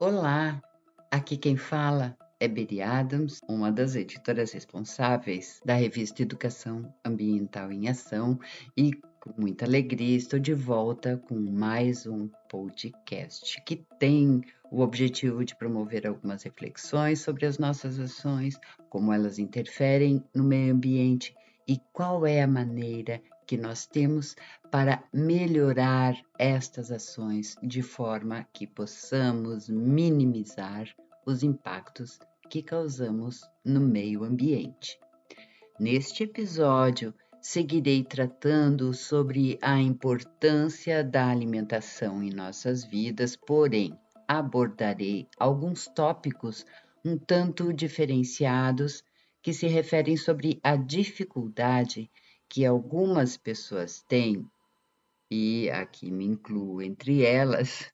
Olá, aqui quem fala é Beri Adams, uma das editoras responsáveis da revista Educação Ambiental em Ação, e com muita alegria estou de volta com mais um podcast que tem o objetivo de promover algumas reflexões sobre as nossas ações, como elas interferem no meio ambiente e qual é a maneira que nós temos para melhorar estas ações de forma que possamos minimizar os impactos que causamos no meio ambiente. Neste episódio, seguirei tratando sobre a importância da alimentação em nossas vidas, porém, abordarei alguns tópicos um tanto diferenciados que se referem sobre a dificuldade que algumas pessoas têm, e aqui me incluo entre elas,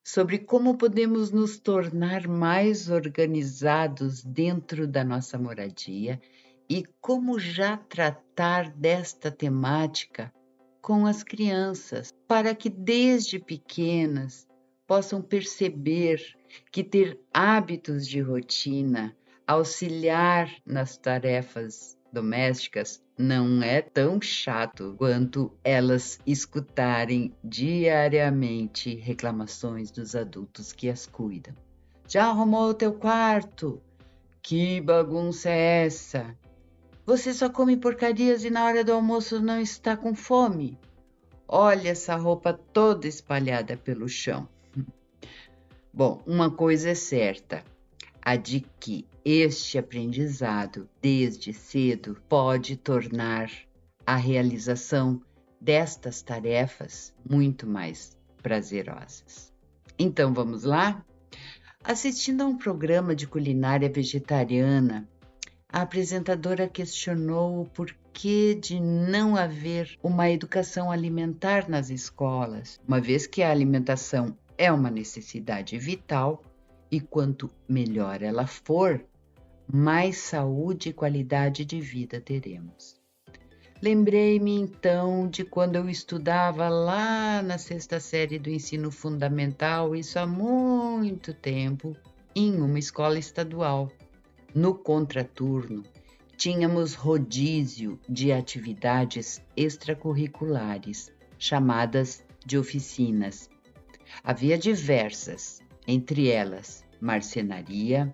sobre como podemos nos tornar mais organizados dentro da nossa moradia e como já tratar desta temática com as crianças, para que desde pequenas possam perceber que ter hábitos de rotina, auxiliar nas tarefas domésticas não é tão chato quanto elas escutarem diariamente reclamações dos adultos que as cuidam. Já arrumou o teu quarto? Que bagunça é essa? Você só come porcarias e na hora do almoço não está com fome? Olha essa roupa toda espalhada pelo chão. Bom, uma coisa é certa, a de que este aprendizado, desde cedo, pode tornar a realização destas tarefas muito mais prazerosas. Então, vamos lá? Assistindo a um programa de culinária vegetariana, a apresentadora questionou o porquê de não haver uma educação alimentar nas escolas, uma vez que a alimentação é uma necessidade vital e quanto melhor ela for, mais saúde e qualidade de vida teremos. Lembrei-me então de quando eu estudava lá na 6ª série do ensino fundamental, isso há muito tempo, em uma escola estadual. No contraturno, tínhamos rodízio de atividades extracurriculares, chamadas de oficinas. Havia diversas, entre elas marcenaria,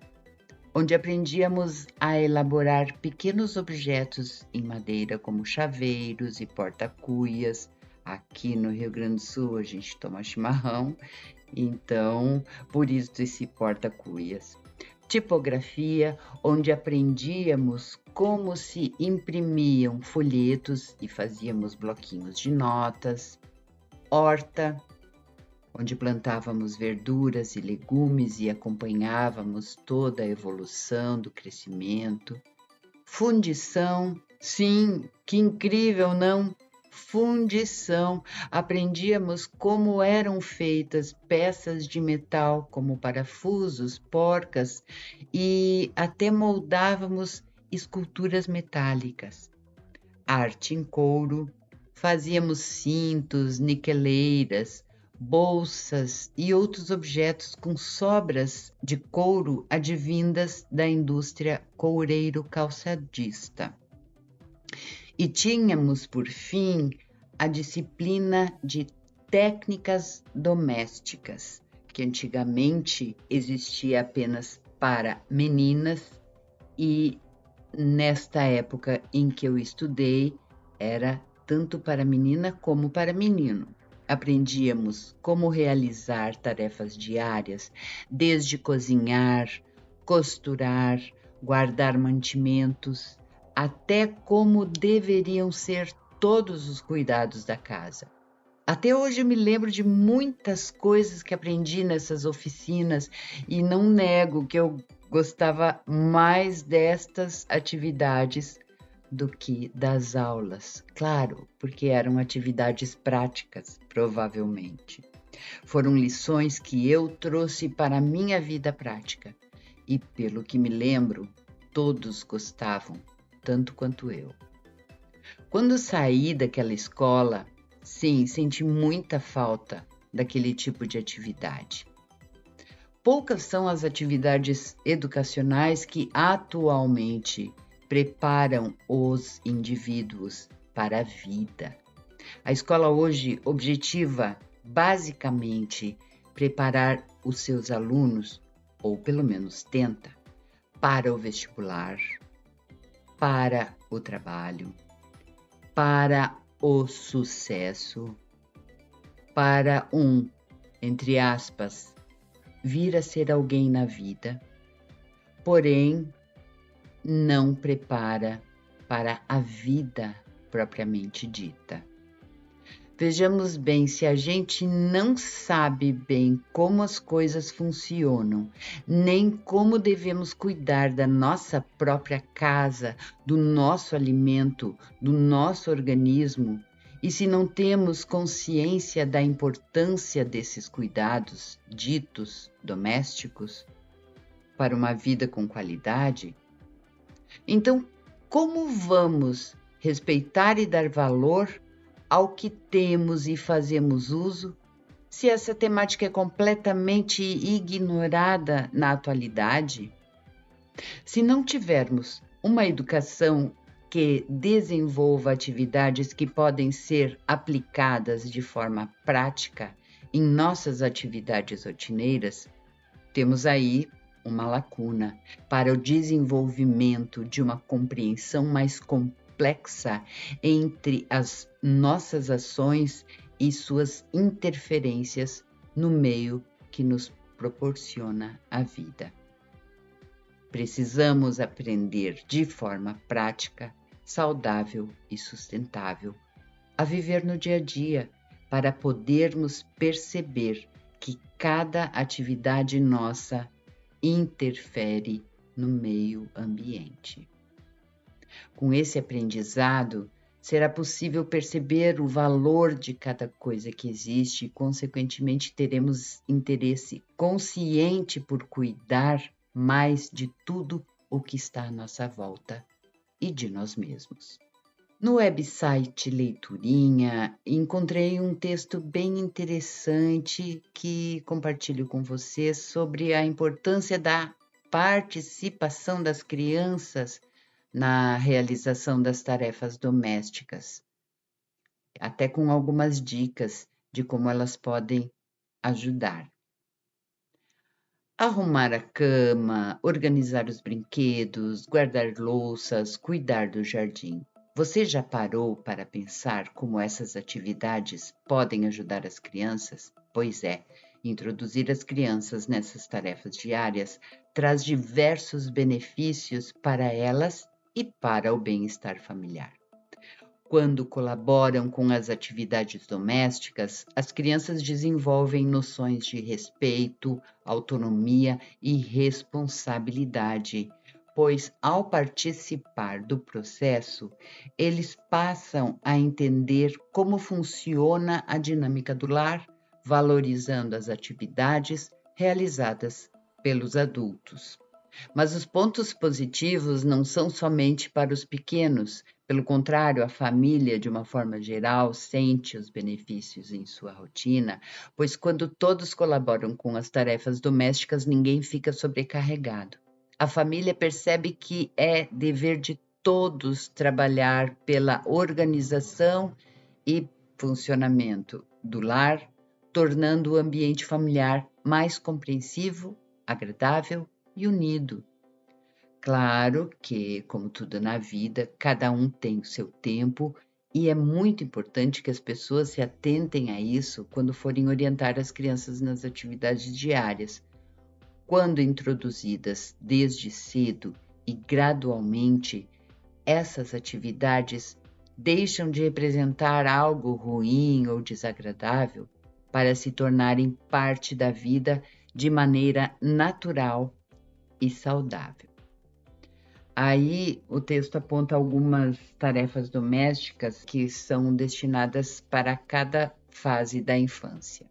onde aprendíamos a elaborar pequenos objetos em madeira, como chaveiros e porta-cuias. Aqui no Rio Grande do Sul a gente toma chimarrão, então por isso esse porta-cuias. Tipografia, onde aprendíamos como se imprimiam folhetos e fazíamos bloquinhos de notas. Horta, onde plantávamos verduras e legumes e acompanhávamos toda a evolução do crescimento. Fundição, sim, que incrível, não? Fundição, aprendíamos como eram feitas peças de metal, como parafusos, porcas, e até moldávamos esculturas metálicas. Arte em couro, fazíamos cintos, niqueleiras, bolsas e outros objetos com sobras de couro advindas da indústria coureiro-calçadista. E tínhamos, por fim, a disciplina de técnicas domésticas, que antigamente existia apenas para meninas e nesta época em que eu estudei era tanto para menina como para menino. Aprendíamos como realizar tarefas diárias, desde cozinhar, costurar, guardar mantimentos, até como deveriam ser todos os cuidados da casa. Até hoje eu me lembro de muitas coisas que aprendi nessas oficinas e não nego que eu gostava mais destas atividades do que das aulas, claro, porque eram atividades práticas, provavelmente. Foram lições que eu trouxe para a minha vida prática e, pelo que me lembro, todos gostavam, tanto quanto eu. Quando saí daquela escola, sim, senti muita falta daquele tipo de atividade. Poucas são as atividades educacionais que atualmente preparam os indivíduos para a vida. A escola hoje objetiva, basicamente, preparar os seus alunos, ou pelo menos tenta, para o vestibular, para o trabalho, para o sucesso, para entre aspas, vir a ser alguém na vida, porém não prepara para a vida propriamente dita. Vejamos bem, se a gente não sabe bem como as coisas funcionam, nem como devemos cuidar da nossa própria casa, do nosso alimento, do nosso organismo, e se não temos consciência da importância desses cuidados ditos domésticos para uma vida com qualidade, então como vamos respeitar e dar valor ao que temos e fazemos uso, se essa temática é completamente ignorada na atualidade? Se não tivermos uma educação que desenvolva atividades que podem ser aplicadas de forma prática em nossas atividades rotineiras, temos aí uma lacuna para o desenvolvimento de uma compreensão mais complexa entre as nossas ações e suas interferências no meio que nos proporciona a vida. Precisamos aprender de forma prática, saudável e sustentável a viver no dia a dia para podermos perceber que cada atividade nossa interfere no meio ambiente. Com esse aprendizado, será possível perceber o valor de cada coisa que existe e, consequentemente, teremos interesse consciente por cuidar mais de tudo o que está à nossa volta e de nós mesmos. No website Leiturinha, encontrei um texto bem interessante que compartilho com vocês sobre a importância da participação das crianças na realização das tarefas domésticas, até com algumas dicas de como elas podem ajudar. Arrumar a cama, organizar os brinquedos, guardar louças, cuidar do jardim. Você já parou para pensar como essas atividades podem ajudar as crianças? Pois é, introduzir as crianças nessas tarefas diárias traz diversos benefícios para elas e para o bem-estar familiar. Quando colaboram com as atividades domésticas, as crianças desenvolvem noções de respeito, autonomia e responsabilidade, pois ao participar do processo, eles passam a entender como funciona a dinâmica do lar, valorizando as atividades realizadas pelos adultos. Mas os pontos positivos não são somente para os pequenos, pelo contrário, a família, de uma forma geral, sente os benefícios em sua rotina, pois quando todos colaboram com as tarefas domésticas, ninguém fica sobrecarregado. A família percebe que é dever de todos trabalhar pela organização e funcionamento do lar, tornando o ambiente familiar mais compreensivo, agradável e unido. Claro que, como tudo na vida, cada um tem o seu tempo e é muito importante que as pessoas se atentem a isso quando forem orientar as crianças nas atividades diárias. Quando introduzidas desde cedo e gradualmente, essas atividades deixam de representar algo ruim ou desagradável para se tornarem parte da vida de maneira natural e saudável. Aí o texto aponta algumas tarefas domésticas que são destinadas para cada fase da infância.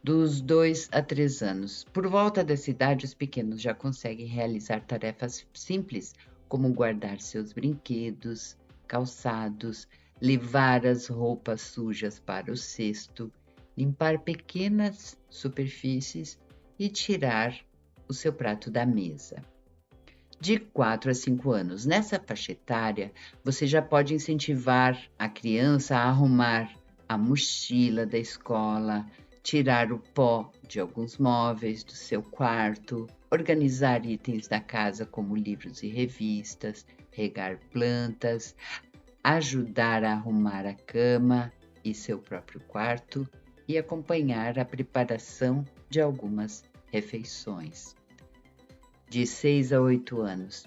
Dos 2 a 3 anos. Por volta dessa idade, os pequenos já conseguem realizar tarefas simples, como guardar seus brinquedos, calçados, levar as roupas sujas para o cesto, limpar pequenas superfícies e tirar o seu prato da mesa. De 4 a 5 anos, nessa faixa etária, você já pode incentivar a criança a arrumar a mochila da escola, tirar o pó de alguns móveis do seu quarto, organizar itens da casa como livros e revistas, regar plantas, ajudar a arrumar a cama e seu próprio quarto e acompanhar a preparação de algumas refeições. De 6 a 8 anos.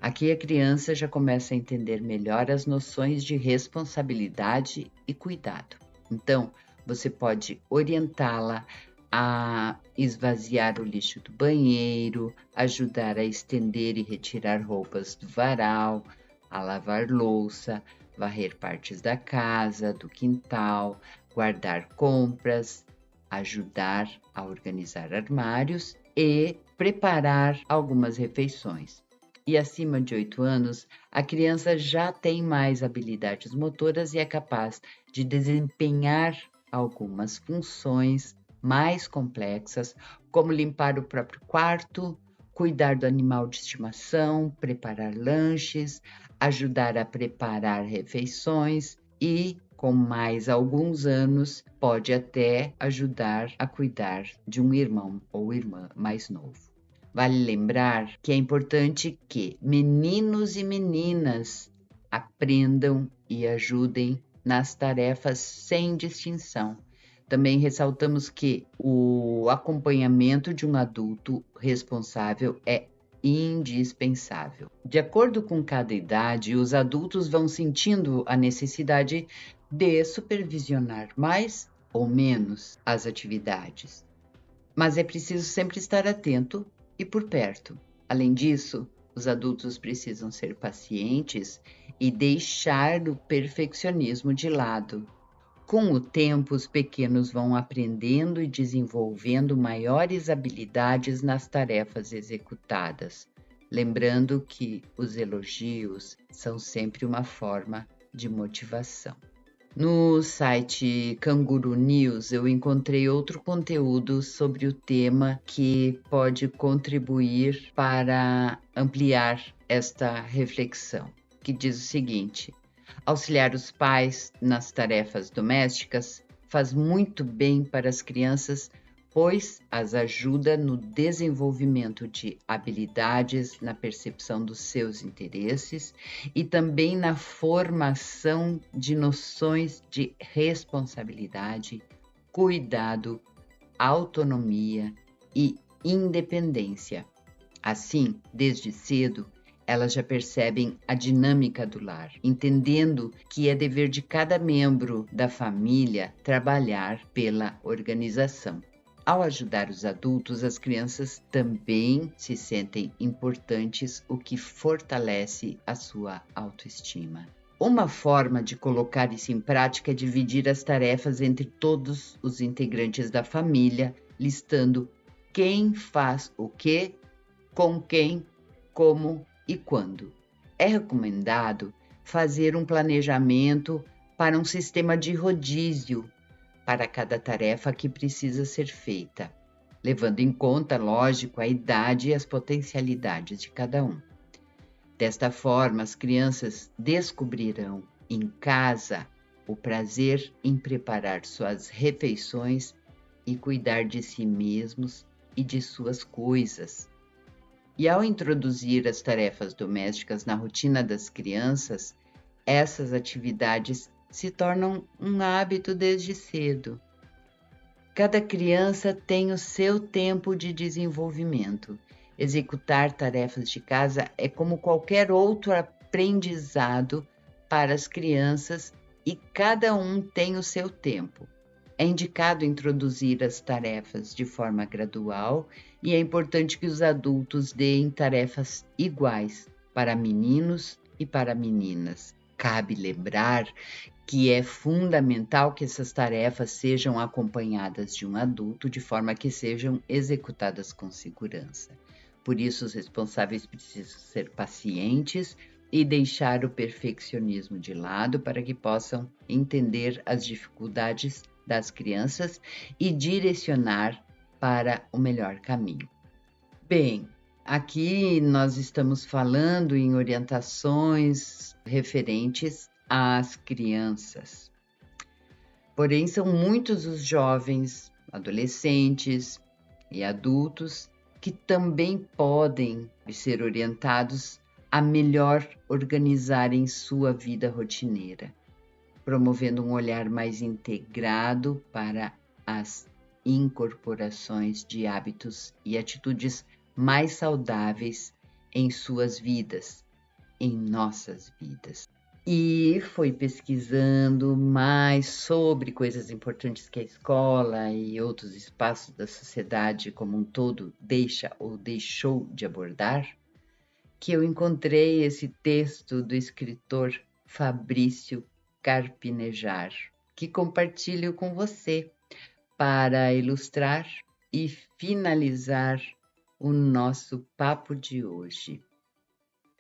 Aqui a criança já começa a entender melhor as noções de responsabilidade e cuidado. Então, você pode orientá-la a esvaziar o lixo do banheiro, ajudar a estender e retirar roupas do varal, a lavar louça, varrer partes da casa, do quintal, guardar compras, ajudar a organizar armários e preparar algumas refeições. E acima de 8 anos, a criança já tem mais habilidades motoras e é capaz de desempenhar algumas funções mais complexas, como limpar o próprio quarto, cuidar do animal de estimação, preparar lanches, ajudar a preparar refeições e, com mais alguns anos, pode até ajudar a cuidar de um irmão ou irmã mais novo. Vale lembrar que é importante que meninos e meninas aprendam e ajudem nas tarefas sem distinção. Também ressaltamos que o acompanhamento de um adulto responsável é indispensável. De acordo com cada idade, os adultos vão sentindo a necessidade de supervisionar mais ou menos as atividades. Mas é preciso sempre estar atento e por perto. Além disso, os adultos precisam ser pacientes e deixar o perfeccionismo de lado. Com o tempo, os pequenos vão aprendendo e desenvolvendo maiores habilidades nas tarefas executadas, lembrando que os elogios são sempre uma forma de motivação. No site Canguru News, eu encontrei outro conteúdo sobre o tema que pode contribuir para ampliar esta reflexão, que diz o seguinte: auxiliar os pais nas tarefas domésticas faz muito bem para as crianças, pois as ajuda no desenvolvimento de habilidades, na percepção dos seus interesses e também na formação de noções de responsabilidade, cuidado, autonomia e independência. Assim, desde cedo, elas já percebem a dinâmica do lar, entendendo que é dever de cada membro da família trabalhar pela organização. Ao ajudar os adultos, as crianças também se sentem importantes, o que fortalece a sua autoestima. Uma forma de colocar isso em prática é dividir as tarefas entre todos os integrantes da família, listando quem faz o quê, com quem, como e quando. É recomendado fazer um planejamento para um sistema de rodízio para cada tarefa que precisa ser feita, levando em conta, lógico, a idade e as potencialidades de cada um. Desta forma, as crianças descobrirão em casa o prazer em preparar suas refeições e cuidar de si mesmos e de suas coisas. E ao introduzir as tarefas domésticas na rotina das crianças, essas atividades se tornam um hábito desde cedo. Cada criança tem o seu tempo de desenvolvimento. Executar tarefas de casa é como qualquer outro aprendizado para as crianças e cada um tem o seu tempo. É indicado introduzir as tarefas de forma gradual e é importante que os adultos deem tarefas iguais para meninos e para meninas. Cabe lembrar que é fundamental que essas tarefas sejam acompanhadas de um adulto de forma que sejam executadas com segurança. Por isso, os responsáveis precisam ser pacientes e deixar o perfeccionismo de lado para que possam entender as dificuldades das crianças e direcionar para o melhor caminho. Bem, aqui nós estamos falando em orientações referentes às crianças. Porém, são muitos os jovens, adolescentes e adultos que também podem ser orientados a melhor organizarem sua vida rotineira, promovendo um olhar mais integrado para as incorporações de hábitos e atitudes mais saudáveis em suas vidas, em nossas vidas. E foi pesquisando mais sobre coisas importantes que a escola e outros espaços da sociedade como um todo deixa ou deixou de abordar, que eu encontrei esse texto do escritor Fabrício Carpinejar, que compartilho com você para ilustrar e finalizar o nosso papo de hoje.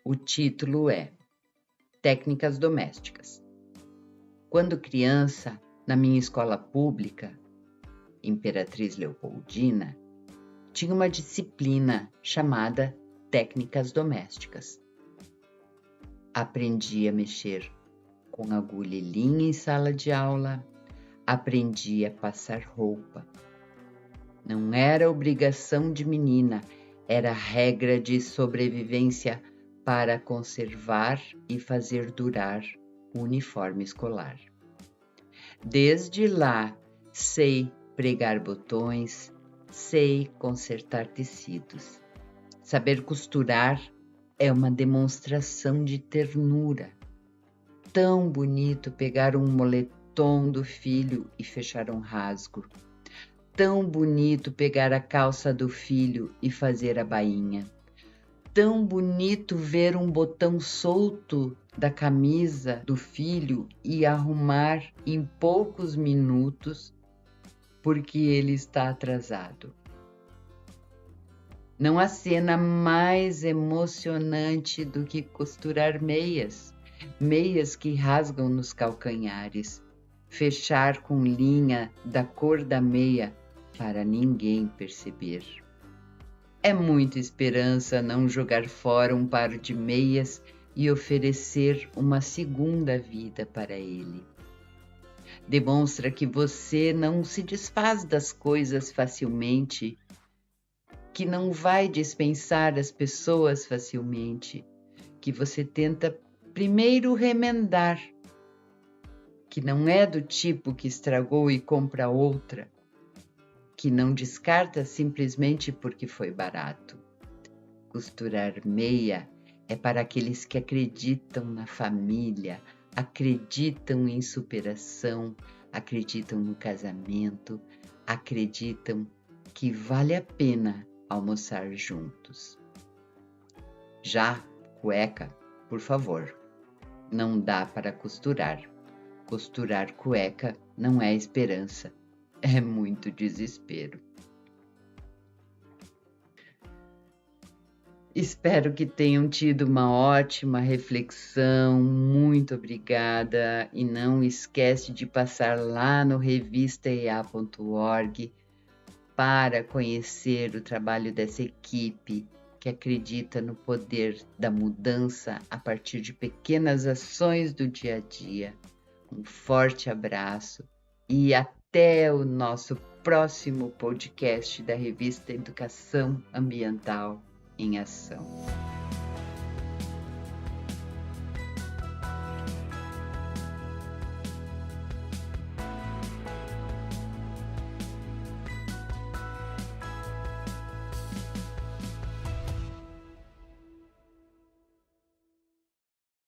O título é Técnicas Domésticas. Quando criança, na minha escola pública, Imperatriz Leopoldina, tinha uma disciplina chamada Técnicas Domésticas. Aprendi a mexer com agulha e linha em sala de aula, aprendi a passar roupa. Não era obrigação de menina, era regra de sobrevivência para conservar e fazer durar o uniforme escolar. Desde lá, sei pregar botões, sei consertar tecidos. Saber costurar é uma demonstração de ternura. Tão bonito pegar um moletom do filho e fechar um rasgo. Tão bonito pegar a calça do filho e fazer a bainha. Tão bonito ver um botão solto da camisa do filho e arrumar em poucos minutos porque ele está atrasado. Não há cena mais emocionante do que costurar meias, meias que rasgam nos calcanhares, fechar com linha da cor da meia para ninguém perceber. É muita esperança não jogar fora um par de meias e oferecer uma segunda vida para ele. Demonstra que você não se desfaz das coisas facilmente, que não vai dispensar as pessoas facilmente, que você tenta primeiro remendar, que não é do tipo que estragou e compra outra, que não descarta simplesmente porque foi barato. Costurar meia é para aqueles que acreditam na família, acreditam em superação, acreditam no casamento, acreditam que vale a pena almoçar juntos. Já cueca, por favor, não dá para costurar. Costurar cueca não é esperança, é muito desespero. Espero que tenham tido uma ótima reflexão, muito obrigada e não esquece de passar lá no revistaea.org para conhecer o trabalho dessa equipe que acredita no poder da mudança a partir de pequenas ações do dia a dia. Um forte abraço e até o nosso próximo podcast da revista Educação Ambiental em Ação.